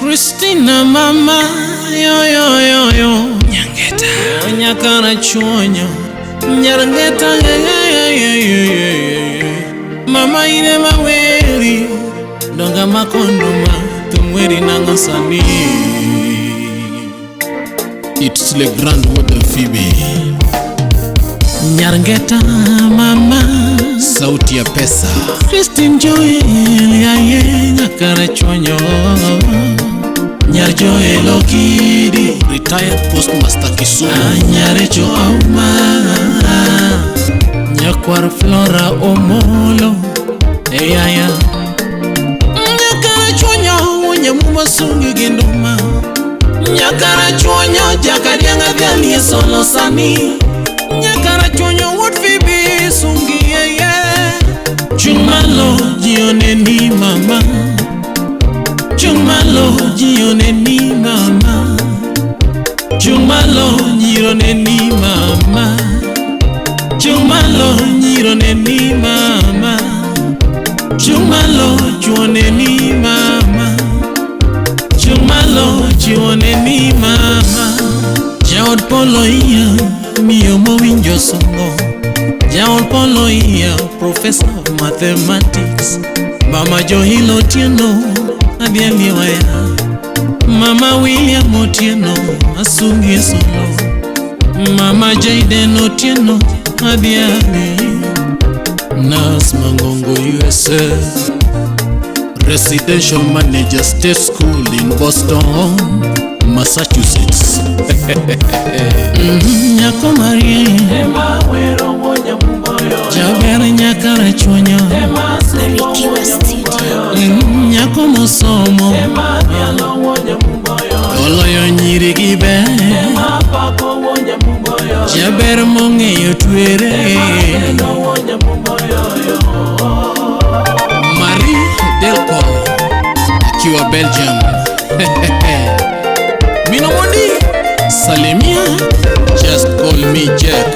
Christina mama yo Nyangeta nyakara chuonyo Nyangeta mama ine maweri donga makondoma tumweri nangosani. It's le grand water Phoebe Nyangeta mama sauti ya pesa Christine Joel yaye nyakara chuonyo Nyar Joel Okidi retired postmaster Kisumu Nyarecho Auma Nyakwar Flora Omolo eyaya Nyakara chuonyo Nyamuwa sungi ginduma Nyakara chuonyo Jakadianga vyali solo sani Nyakara chuonyo Wood Phoebe sungi yeye Chumalo jione ni mama Chumalo jione ni mama Chumalo jirone ni mama Chumalo jirone ni mama Chumalo chuone ni mama Chumalo chuone ni mama Jaod polo iya miyo mowinjo somo Jaod polo iya professor of mathematics Mama Johilo Otieno Adiali waya Mama William Otieno Asungi solo Mama Jaden Otieno Adiali Nas Mangongo USA Residential Manager State School in Boston, Massachusetts. Nyako Marie Jaber nyakara chuonyo Nyako Musomo Oloyo nyiri gibe Jaber mong'eyo twere Marie Delco akiwa Belgium Mino Mondi Salimia just call me Jack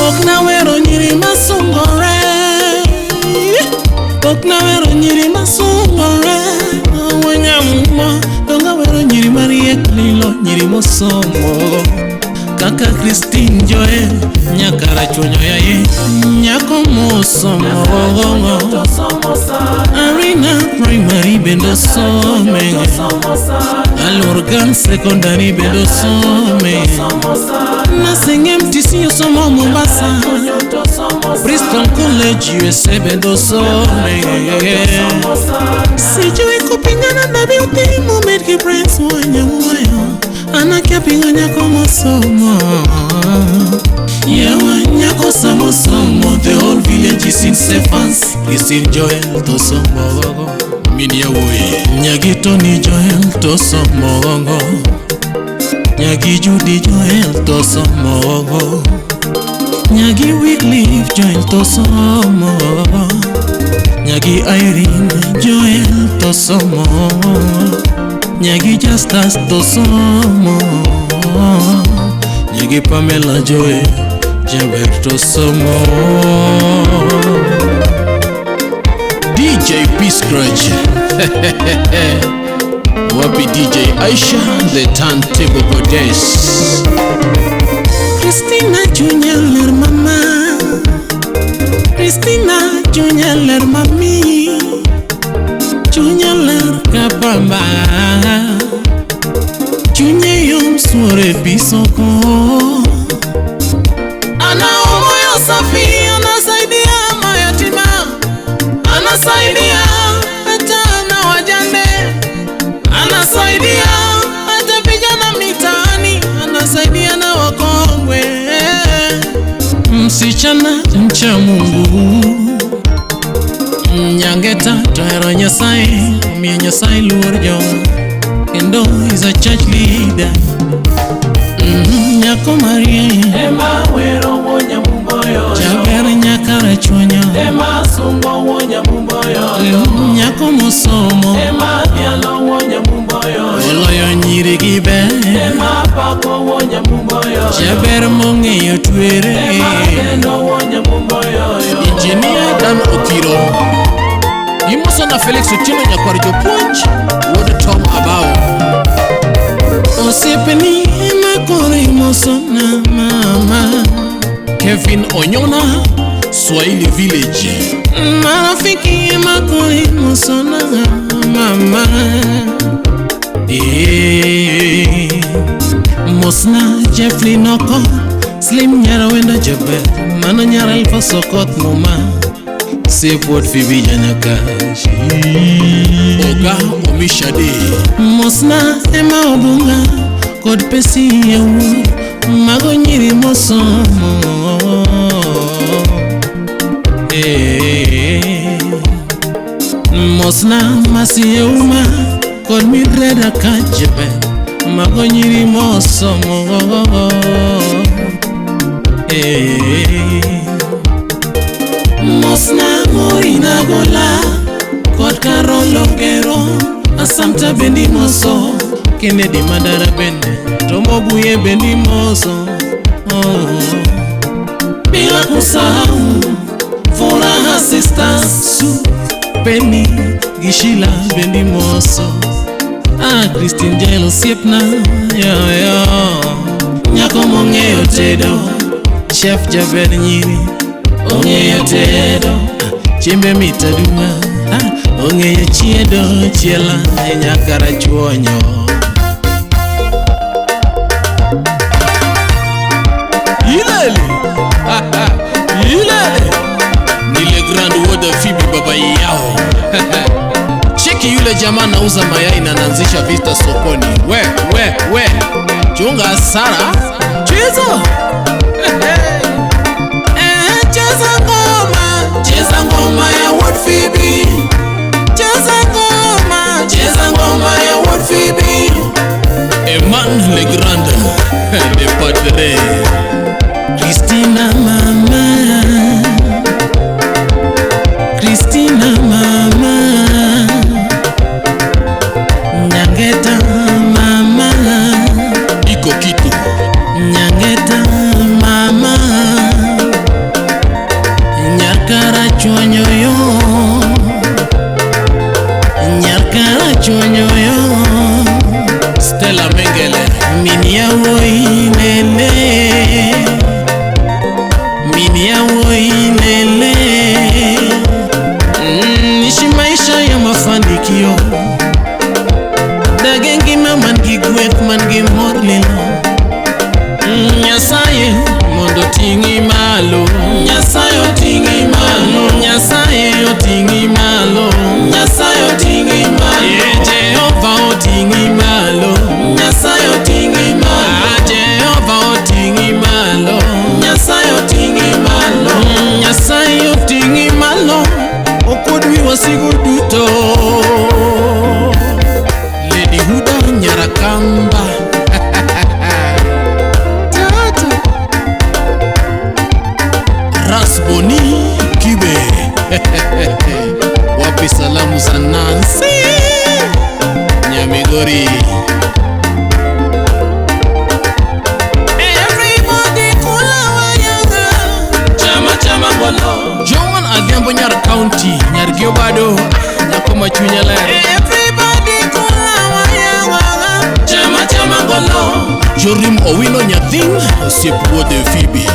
Okna wero nyiri masungore Okna wero nyiri masungore Wanyamuma Donga wero nyiri Marie Lilo nyiri mosomo Kaka Christine Joel nyakara chuonyo yaye Nyako mosomo Arena primary bendo some Alorgan secondary bendo some Nasenge MTC yosomo Mombasa Bristol College USA bendo some Sijui kupingana na beauty moment ki Prince wanyamuwayo Anakia pinga nyako mosomo Yewa nyako samosomo The whole village is in safe hands Christine Joel tosomo Mini ya woye Nyagi Tony Joel tosomo Nyagi Judy Joel tosomo Nyagi Wycliffe Joel tosomo Nyagi Irene Joel tosomo Nyagi Justus tosomo Nyagi Pamela Joel Jaber tosomo DJ P Scratch Wapi DJ Aisha the turntable goddess Christina Junior mama Christina Junior mami Junior kapamba Junior suore bisoko Ana umoyo safi anasaidia mayatima Anasaidia hata na wajane Anasaidia hata vijana mitaani Anasaidia na wakongwe Msichana mcha Mungu Nyangeta tohero Nyasaye Miya Nyasaye luor jo Kendo is a church leader Nyako Marie Ema wero wonya mumboyo Jaber nyakara chuonyo Ema sungo wonya mumboyo Nyako Musomo Ema nyalo wonya mumboyo Oloyo nyiri gibe Ema pako wonya mumboyo Jaber mong'eyo twere Ema kendo wonya mumboyo Engineer Dan Okiro Imoso na Felix Otieno nyakwar jopuonj Wod Tom Abao Osepeni makore mosona mama. Kevin Onyona, Swahili Village. Marafiki makore mosona mama. Mosna Jeffrey Noko, Slim Nyara wenda jebe, Mano Nyara Alfa Sokot Moma, Seport Fibi Janakashi Oga Omishade, Mosna Emma Obunga, Kod Pesi Yewu, Mago Nyiri Mosomo. Mosna Masi Yeuma, Kod Midreda Kajebe, Mago Nyiri Mosomo. Mosna Moina Gola, Kod Karolo Gero, Asamta Bendi Moso, Kennedy Madara Bende, Tomobuye Bendi Moso. Bila kusahau Furaha Sisters, Penny Gishila Bendi Moso. Christine Jelo Siepna, Nyako Mongeyo Tedo, Chef Jaber Nyiri, Ongeyo Tedo, Chimbe Mitaduma, Ongeyo Chiedo, Chiela, Nyakara Chuonyo. Ilele, Ilele, Nile Grand Water Fibi Baba Yao. Cheki yule jamaa nauza mayai na nanzisha vista sokoni. We chunga hasara. Cheza Cheza ngoma ya World Phoebe. Cheza ngoma ya World Phoebe. Eman le Grand Le Padre Christina mama, Christina mama, Nyangeta mama, Iko Kitu, Nyangeta mama, Nyakara Chonyoyo, Nyakara Chonyoyo, Stella Mengele, Minia Woinele, Minia Woinele. Nishi maisha ya mafanikio, dagengi mamangi gwet mangi morlilo. Nyasaye mondo tingi malo, Nyasaye otingi malo, Nyasaye otingi malo, Nyasaye otingi malo, Jehova otingi malo, Nyasaye otingi malo, Jehova otingi malo, Nyasaye otingi malo, Nyasaye otingi malo. Okodwi wasigo duto. Lady Huda Nyarakamba Rasboni Kibe Wapi salamu za Nancy Nyamigori. Everybody kula wayanga, Chama Ngolo, Joan Adhiambo Nyar County, Nyar Giobado, Nyako Machunya Lere. Everybody kula wayanga, Chama Ngolo, Jorim Owino Nyathing, Osiepuo de Phoebe.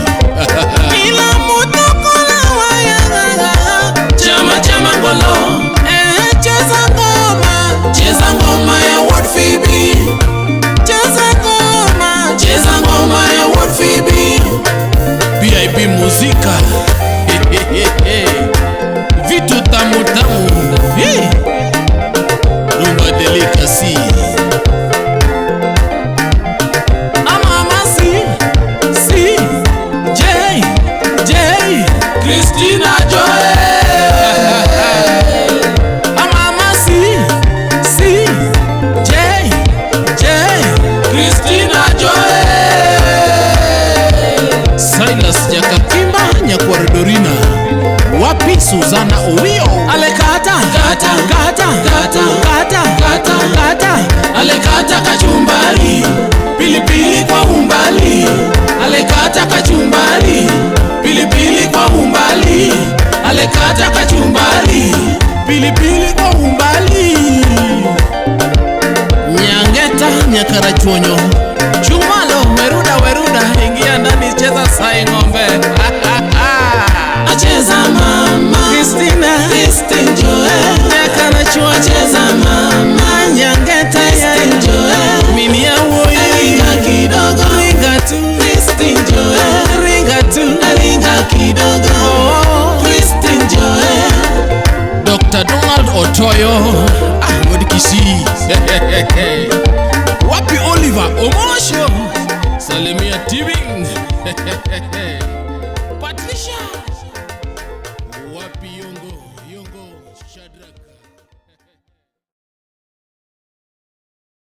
Ila muto kula wayanga, Chama Ngolo. Cheza ngoma ya World Phoebe. Cheza ngoma ya World Phoebe. VIP Muzika. Vitu tamu tamu. Rumba Delicacy. Amama si J Christina Joy. Amama si J Christina Joy. Silas Jakakimba Nyakwaridorina. Wapi Suzana Owio. Alekata Alekata kachumbari, pilipili kwa umbali. Alekata kachumbari, pilipili kwa umbali. Alekata kachumbari, pilipili kwa umbali. Nyangeta Nyakara nyakara chonyo. Chumalo weruda ingia ndani cheza sai ng'ombe. Acheza mama Christine Joel nyakara chonyo acheza mama Nyangeta Christine Joel mimi ya woyi ringa kidogo ringa tu Christine Joel ringa kidogo Christine Joel. Dr. Donald Otoyo Ahmed Kisi Wapi Oliver Omosho Salimia TV